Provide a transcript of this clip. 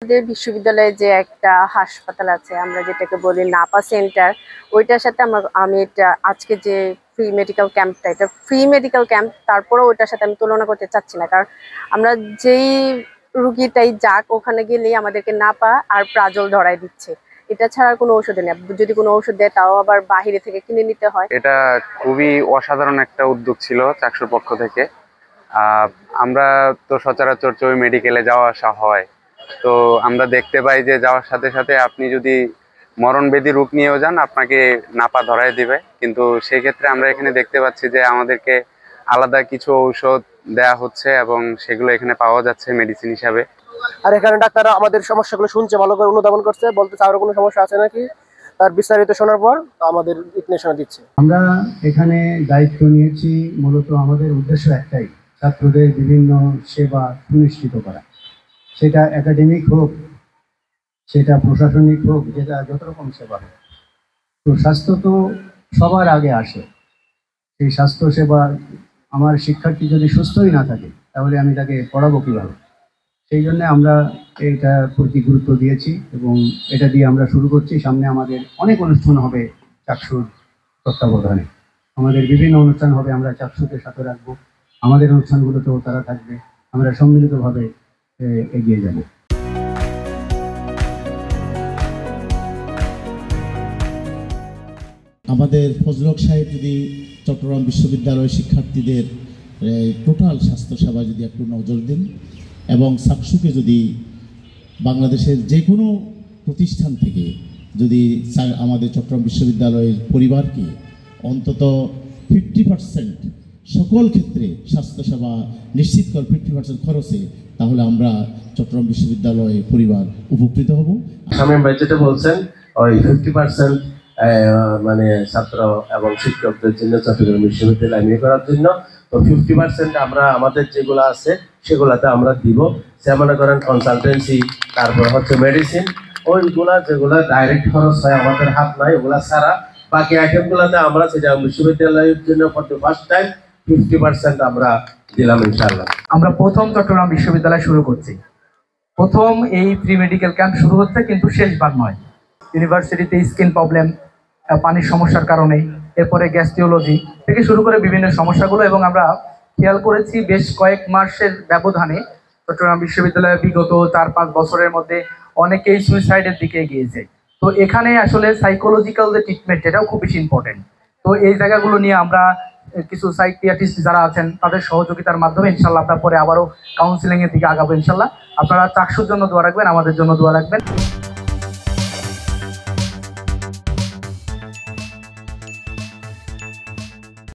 আমাদের বিশ্ববিদ্যালয়ে যে একটা হাসপাতাল আছে, আমরা যেটাকে বলি নাপা সেন্টার, ওইটার সাথে আমি এটা আজকে যে ফ্রি মেডিকেল ক্যাম্পটা, এটা ফ্রি মেডিকেল ক্যাম্প, তারপরেও ওইটার সাথে আমি তুলনা করতে চাচ্ছি না। কারণ আমরা যেই রুগীটাই যাক, ওখানে গেলেই আমাদেরকে নাপা আর প্রাজল ধরাই দিচ্ছে। এটা ছাড়া কোনো ওষুধ নেই। যদি কোনো ওষুধ দেয়, তাও আবার বাহিরে থেকে কিনে নিতে হয়। এটা খুবই অসাধারণ একটা উদ্যোগ ছিল চাকসুর পক্ষ থেকে। আমরা তো সচরাচর ওই মেডিকেলে যাওয়া আসা হয়, তো আমরা দেখতে পাই যে যাওয়ার সাথে সাথে আপনি যদি মরণবেদী রূপ নিয়েও যান, আপনাকে নাপা ধরায় দিবে। কিন্তু সেক্ষেত্রে আমরা এখানে দেখতে পাচ্ছি যে আমাদেরকে আলাদা কিছু ঔষধ দেয়া হচ্ছে এবং সেগুলো এখানে পাওয়া যাচ্ছে মেডিসিন হিসাবে। আর এখানে ডাক্তাররা আমাদের সমস্যাগুলো শুনছে, ভালো করে অনুধাবন করছে, বলতেছে আরো কোনো সমস্যা আছে নাকি, তার বিস্তারিত শোনার পর আমাদের নির্দেশনা দিচ্ছে। আমরা এখানে দায়িত্ব নিয়েছি, মূলত আমাদের উদ্দেশ্য একটাই, ছাত্রদের বিভিন্ন সেবা সুনিশ্চিত করা। সেটা একাডেমিক হোক, সেটা প্রশাসনিক হোক, যেটা যত রকম সেবা হোক। তো স্বাস্থ্য তো সবার আগে আসে। সেই স্বাস্থ্য সেবা, আমার শিক্ষার্থী যদি সুস্থই না থাকে, তাহলে আমি তাকে পড়াবো কীভাবে? সেই জন্য আমরা এটার প্রতি গুরুত্ব দিয়েছি এবং এটা দিয়ে আমরা শুরু করছি। সামনে আমাদের অনেক অনুষ্ঠান হবে চাকসুর তত্ত্বাবধানে। আমাদের বিভিন্ন অনুষ্ঠান হবে, আমরা চাকসুকে সাথে রাখবো, আমাদের অনুষ্ঠানগুলোতেও তারা থাকবে। আমরা সম্মিলিতভাবে এগিয়ে যাব। আমাদের ফজল হক সাহেব যদি চট্টগ্রাম বিশ্ববিদ্যালয়ের শিক্ষার্থীদের টোটাল স্বাস্থ্যসেবা যদি একটু নজর দিন এবং চাকসুকে যদি বাংলাদেশের যে কোনো প্রতিষ্ঠান থেকে যদি আমাদের চট্টগ্রাম বিশ্ববিদ্যালয়ের পরিবারকে অন্তত 50% সকল ক্ষেত্রে স্বাস্থ্যসেবা নিশ্চিত করে 50% খরচে, তাহলে আমরা চট্টগ্রাম বিশ্ববিদ্যালয় পরিবার উপকৃত হব। শামীম ভাই যেটা বলছেন, ওই 50% মানে ছাত্র এবং শিক্ষকদের জন্য চট্টগ্রাম বিশ্ববিদ্যালয় নিয়ে করার জন্য, তো 50% আমরা আমাদের যেগুলো আছে সেগুলাতে আমরা দিব। সে মনে করেন কনসালটেন্সি, তারপর হচ্ছে মেডিসিন, ওইগুলা যেগুলা ডাইরেক্ট খরচ হয়, আমাদের হাত নাই, ওগুলা ছাড়া বাকি আইটেমগুলোতে আমরা সেটা বিশ্ববিদ্যালয়ের জন্য ফার্স্ট টাইম 50% আমরা দিলাম ইনশাআল্লাহ। আমরা প্রথম চট্টগ্রাম বিশ্ববিদ্যালয় শুরু করছি, প্রথম এই প্রি মেডিকেল ক্যাম্প শুরু হচ্ছে, কিন্তু শেষবার নয়। ইউনিভার্সিটিতে স্কিন প্রবলেম, পানির সমস্যার কারণে, এরপরে গ্যাস্ট্রিওলজি থেকে শুরু করে বিভিন্ন সমস্যাগুলো, এবং আমরা খেয়াল করেছি বেশ কয়েক মাসের ব্যবধানে চট্টগ্রাম বিশ্ববিদ্যালয়ে বিগত 4-5 বছরের মধ্যে অনেকেই সুইসাইডের দিকে এগিয়েছে। তো এখানে আসলে সাইকোলজিক্যাল যে ট্রিটমেন্ট, এটাও খুব বেশি ইম্পর্টেন্ট। তো এই জায়গাগুলো নিয়ে আমরা কিছু সাইকিয়াট্রিস্ট যারা আছেন তাদের সহযোগিতার মাধ্যমে ইনশাল্লাহ আপনার পরে আবারও কাউন্সিলিংয়ের দিকে আগাবো ইনশাল্লাহ। আপনারা চাকসুর জন্য দোয়া রাখবেন, আমাদের জন্য দোয়া রাখবেন।